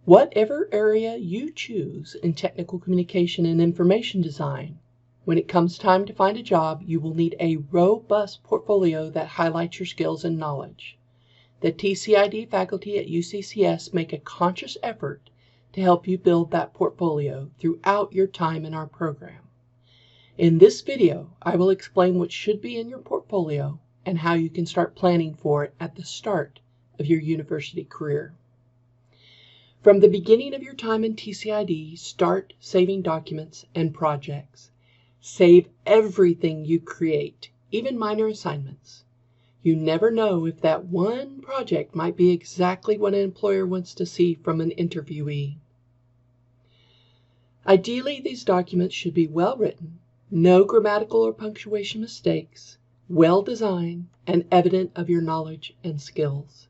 Whatever area you choose in technical communication and information design, when it comes time to find a job, you will need a robust portfolio that highlights your skills and knowledge. The TCID faculty at UCCS make a conscious effort to help you build that portfolio throughout your time in our program. In this video, I will explain what should be in your portfolio and how you can start planning for it at the start of your university career. From the beginning of your time in TCID, start saving documents and projects. Save everything you create, even minor assignments. You never know if that one project might be exactly what an employer wants to see from an interviewee. Ideally, these documents should be well written, no grammatical or punctuation mistakes, well designed, and evident of your knowledge and skills.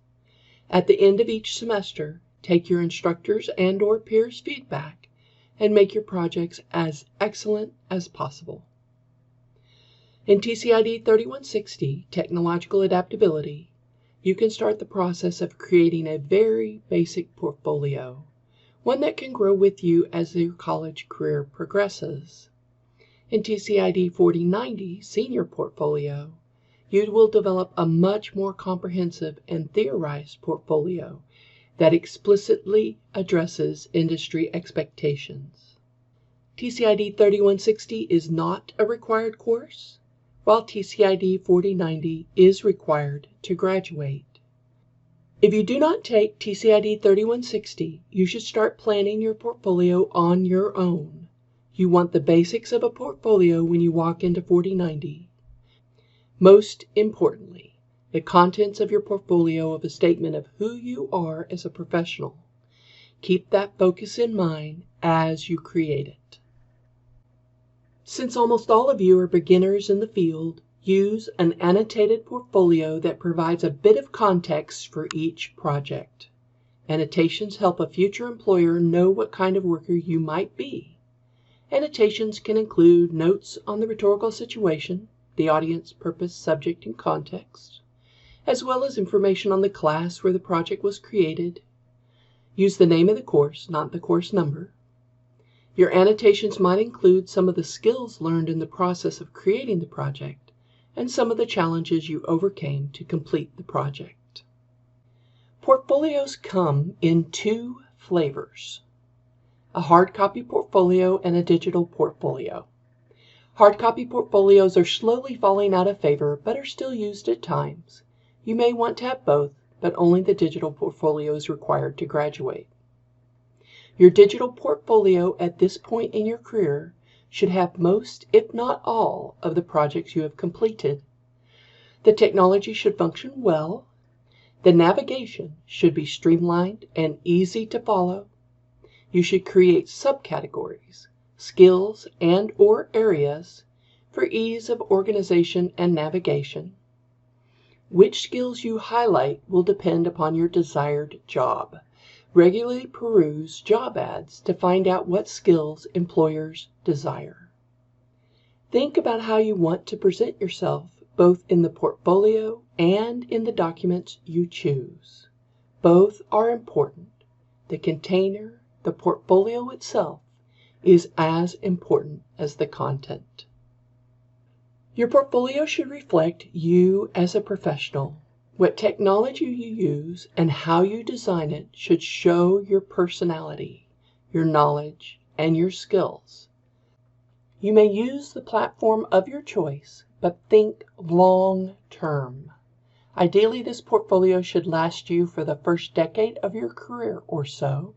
At the end of each semester, take your instructors and/or peers' feedback and make your projects as excellent as possible. In TCID 3160, Technological Adaptability, you can start the process of creating a very basic portfolio, one that can grow with you as your college career progresses. In TCID 4090, Senior Portfolio, you will develop a much more comprehensive and theorized portfolio that explicitly addresses industry expectations. TCID 3160 is not a required course, while TCID 4090 is required to graduate. If you do not take TCID 3160, you should start planning your portfolio on your own. You want the basics of a portfolio when you walk into 4090. Most importantly, the contents of your portfolio of a statement of who you are as a professional. Keep that focus in mind as you create it. Since almost all of you are beginners in the field, use an annotated portfolio that provides a bit of context for each project. Annotations help a future employer know what kind of worker you might be. Annotations can include notes on the rhetorical situation, the audience, purpose, subject, and context, as well as information on the class where the project was created. Use the name of the course, not the course number. Your annotations might include some of the skills learned in the process of creating the project and some of the challenges you overcame to complete the project. Portfolios come in two flavors: a hard copy portfolio and a digital portfolio. Hard copy portfolios are slowly falling out of favor, but are still used at times. You may want to have both, but only the digital portfolio is required to graduate. Your digital portfolio at this point in your career should have most, if not all, of the projects you have completed. The technology should function well. The navigation should be streamlined and easy to follow. You should create subcategories, skills, and/or areas for ease of organization and navigation. Which skills you highlight will depend upon your desired job. Regularly peruse job ads to find out what skills employers desire. Think about how you want to present yourself, both in the portfolio and in the documents you choose. Both are important. The container, the portfolio itself, is as important as the content. Your portfolio should reflect you as a professional. What technology you use and how you design it should show your personality, your knowledge, and your skills. You may use the platform of your choice, but think long term. Ideally, this portfolio should last you for the first decade of your career or so.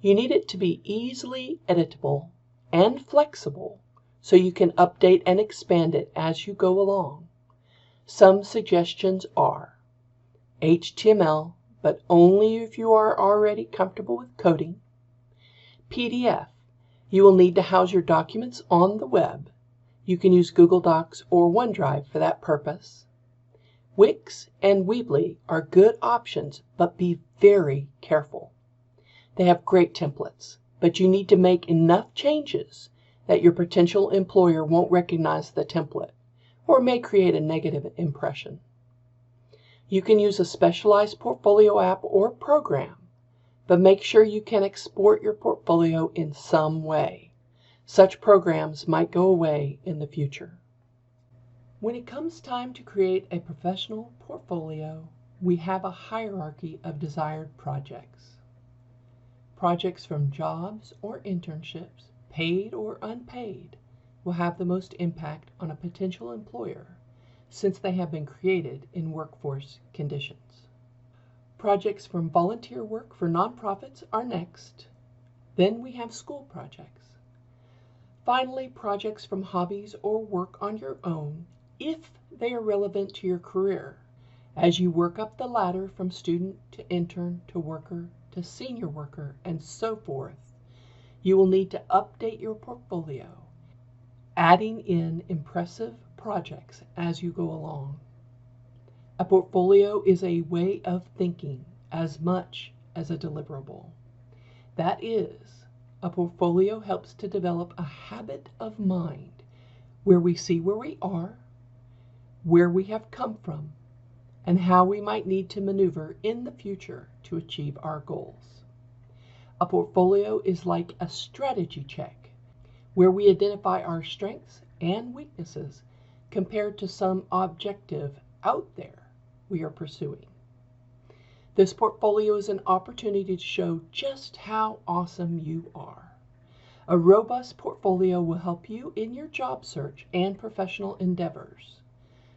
You need it to be easily editable and flexible so you can update and expand it as you go along. Some suggestions are HTML, but only if you are already comfortable with coding. PDF. You will need to house your documents on the web. You can use Google Docs or OneDrive for that purpose. Wix and Weebly are good options, but be very careful. They have great templates, but you need to make enough changes that your potential employer won't recognize the template or may create a negative impression. You can use a specialized portfolio app or program. but make sure you can export your portfolio in some way. Such programs might go away in the future. When it comes time to create a professional portfolio, we have a hierarchy of desired projects. Projects from jobs or internships, paid or unpaid, will have the most impact on a potential employer since they have been created in workforce conditions. Projects from volunteer work for nonprofits are next. Then we have school projects. Finally, projects from hobbies or work on your own, if they are relevant to your career. As you work up the ladder from student to intern to worker to senior worker and so forth, you will need to update your portfolio, adding in impressive projects as you go along. A portfolio is a way of thinking as much as a deliverable. That is, a portfolio helps to develop a habit of mind where we see where we are, where we have come from, and how we might need to maneuver in the future to achieve our goals. A portfolio is like a strategy check where we identify our strengths and weaknesses compared to some objective out there we are pursuing. This portfolio is an opportunity to show just how awesome you are. A robust portfolio will help you in your job search and professional endeavors.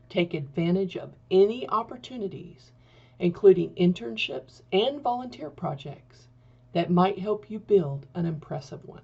Take advantage of any opportunities, including internships and volunteer projects, that might help you build an impressive one.